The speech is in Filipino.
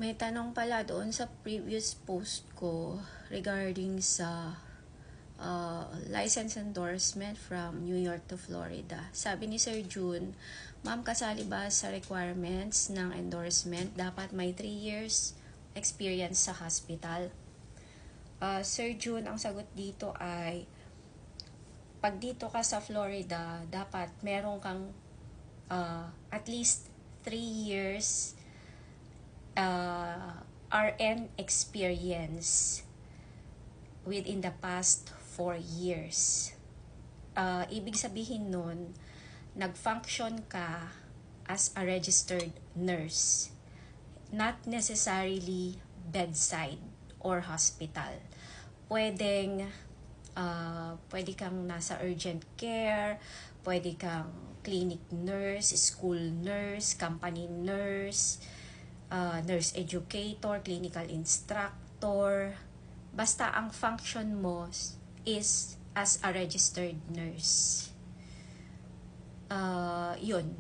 May tanong pala doon sa previous post ko regarding sa license endorsement from New York to Florida. Sabi ni Sir June, ma'am, kasali ba sa requirements ng endorsement dapat may 3 years experience sa hospital? Sir June, ang sagot dito ay pag dito ka sa Florida, dapat meron kang at least 3 years RN experience within the past 4 years. Ibig sabihin nun, nag-function ka as a registered nurse, not necessarily bedside or hospital. Pwede kang nasa urgent care, pwede kang clinic nurse, school nurse, company nurse, nurse educator, clinical instructor. Basta ang function mo is as a registered nurse. Yun.